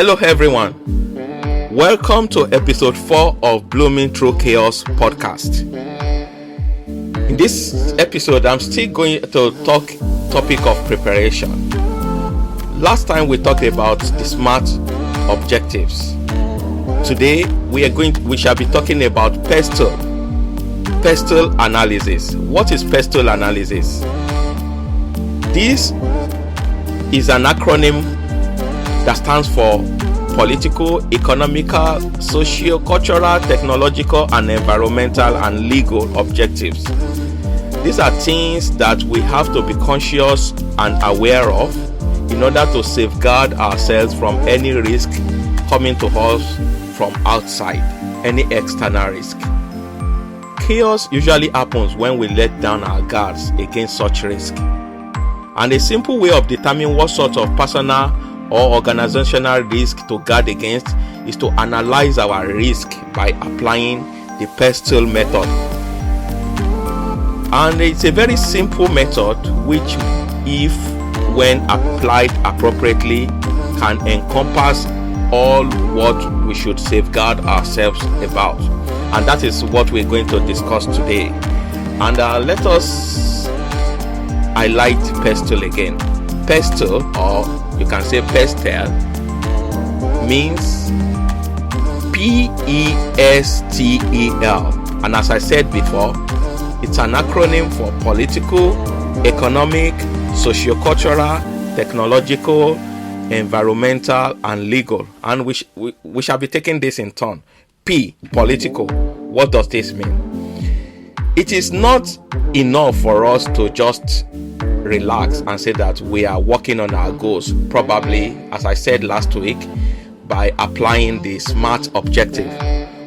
Hello everyone, welcome to episode 4 of Blooming Through Chaos podcast. In this episode, I'm still going to topic of preparation. Last time we talked about the SMART objectives. Today we shall be talking about PESTEL analysis. What is PESTEL analysis? This is an acronym that stands for political, economical, sociocultural, technological, and environmental and legal objectives. These are things that we have to be conscious and aware of in order to safeguard ourselves from any risk coming to us from outside, any external risk. Chaos usually happens when we let down our guards against such risk. And a simple way of determining what sort of personal or organizational risk to guard against is to analyze our risk by applying the PESTEL method. And it's a very simple method which, if when applied appropriately, can encompass all what we should safeguard ourselves about. And that is what we're going to discuss today. And let us highlight PESTEL again. PESTEL, or you can say PESTEL, means PESTEL, and as I said before, it's an acronym for political, economic, sociocultural, technological, environmental, and legal. And we shall be taking this in turn. P, political. What does this mean? It is not enough for us to just relax and say that we are working on our goals, probably, as I said last week, by applying the SMART objective.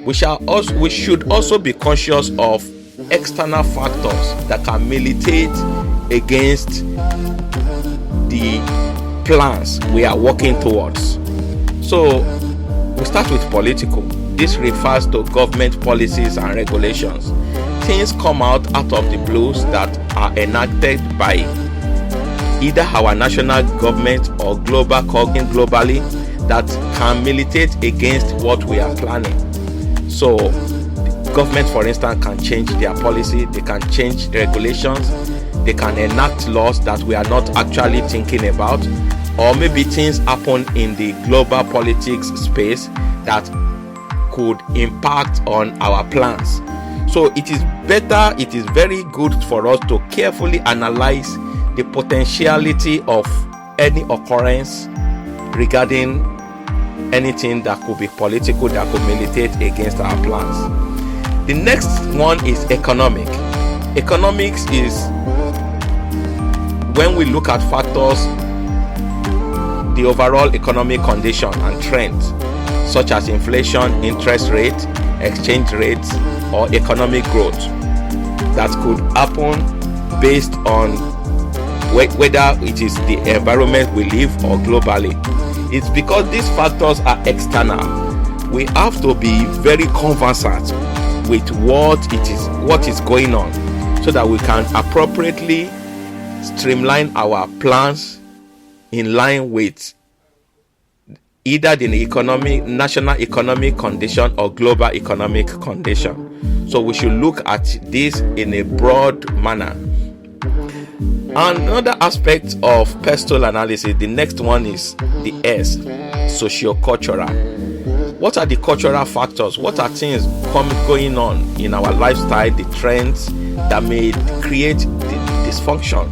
We should also be conscious of external factors that can militate against the plans we are working towards. So we start with political. This refers to government policies and regulations. Things come out of the blues that are enacted by either our national government or globally that can militate against what we are planning. So government, for instance, can change their policy, they can change regulations, they can enact laws that we are not actually thinking about, or maybe things happen in the global politics space that could impact on our plans. So it is very good for us to carefully analyze the potentiality of any occurrence regarding anything that could be political, that could militate against our plans. The next one is economic. Economics is when we look at factors, the overall economic condition and trends, such as inflation, interest rate, exchange rates, or economic growth that could happen based on whether it is the environment we live or globally. It's because these factors are external. We have to be very conversant with what is going on, so that we can appropriately streamline our plans in line with either the national economic condition or global economic condition. So we should look at this in a broad manner. Another aspect of PESTEL analysis, the next one is the S, sociocultural. What are the cultural factors? What are things going on in our lifestyle, the trends that may create the dysfunction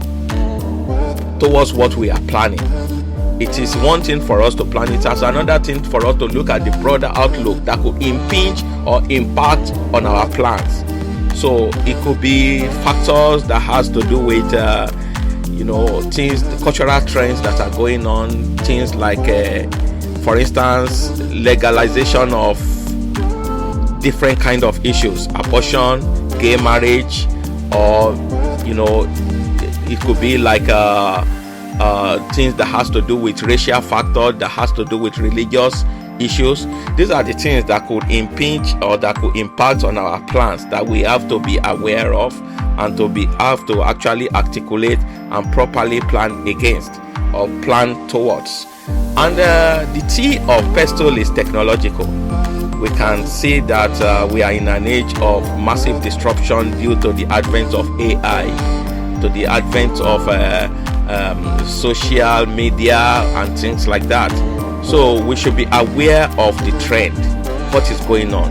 towards what we are planning? It is one thing for us to plan it, as another thing for us to look at the broader outlook that could impinge or impact on our plans. So it could be factors that has to do with things, the cultural trends that are going on, things like for instance, legalization of different kind of issues, abortion, gay marriage, or it could be like things that has to do with racial factor, that has to do with religious issues. These are the things that could impinge or that could impact on our plans that we have to be aware of and have to actually articulate and properly plan against or plan towards. And the T of PESTEL is technological. We can see that we are in an age of massive disruption due to the advent of AI, to the advent of social media and things like that. So we should be aware of the trend, what is going on.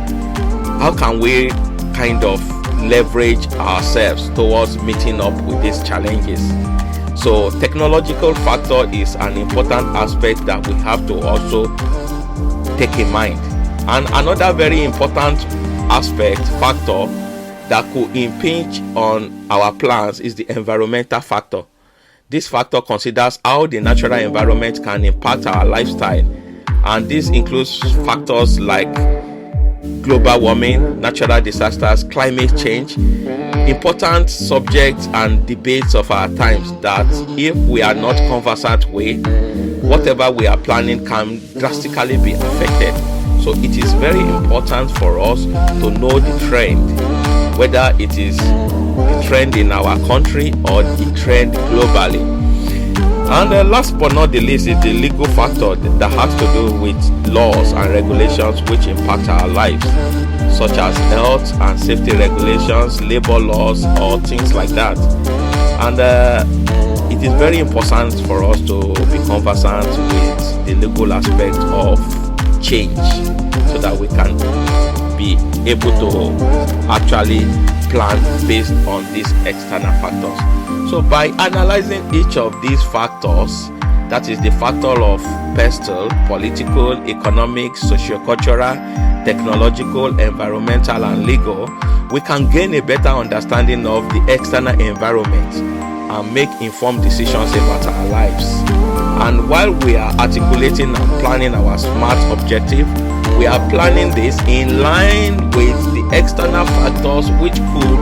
How can we kind of leverage ourselves towards meeting up with these challenges? So technological factor is an important aspect that we have to also take in mind. And another very important factor that could impinge on our plans is the environmental factor. This factor considers how the natural environment can impact our lifestyle, and this includes factors like global warming, natural disasters, climate change, important subjects and debates of our times that if we are not conversant with, whatever we are planning can drastically be affected. So it is very important for us to know the trend, whether it is the trend in our country or the trend globally. And last but not the least is the legal factor that has to do with laws and regulations which impact our lives, such as health and safety regulations, labor laws, or things like that. And it is very important for us to be conversant with the legal aspect of change so that we can be able to actually plan based on these external factors. So by analyzing each of these factors, that is the factor of PESTEL, political, economic, sociocultural, technological, environmental, and legal, we can gain a better understanding of the external environment and make informed decisions about our lives. And while we are articulating and planning our SMART objective, we are planning this in line with the external factors which could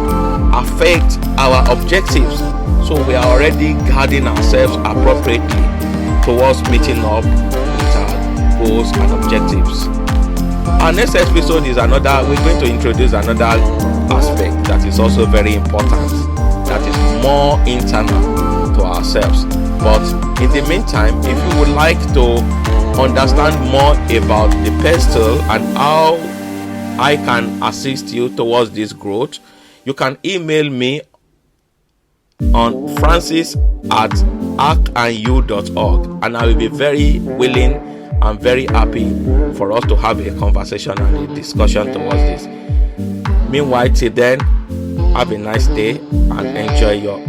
affect our objectives. So we are already guarding ourselves appropriately towards meeting up with our goals and objectives. Our next episode is we're going to introduce another aspect that is also very important, that is more internal to ourselves. But in the meantime, if you would like to understand more about the PESTEL and how I can assist you towards this growth, you can email me on francis@arcandyou.org, and I will be very willing and very happy for us to have a conversation and a discussion towards this. Meanwhile, till then, have a nice day and enjoy your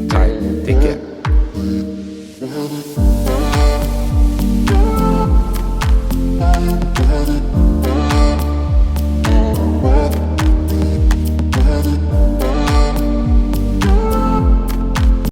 time. Take care.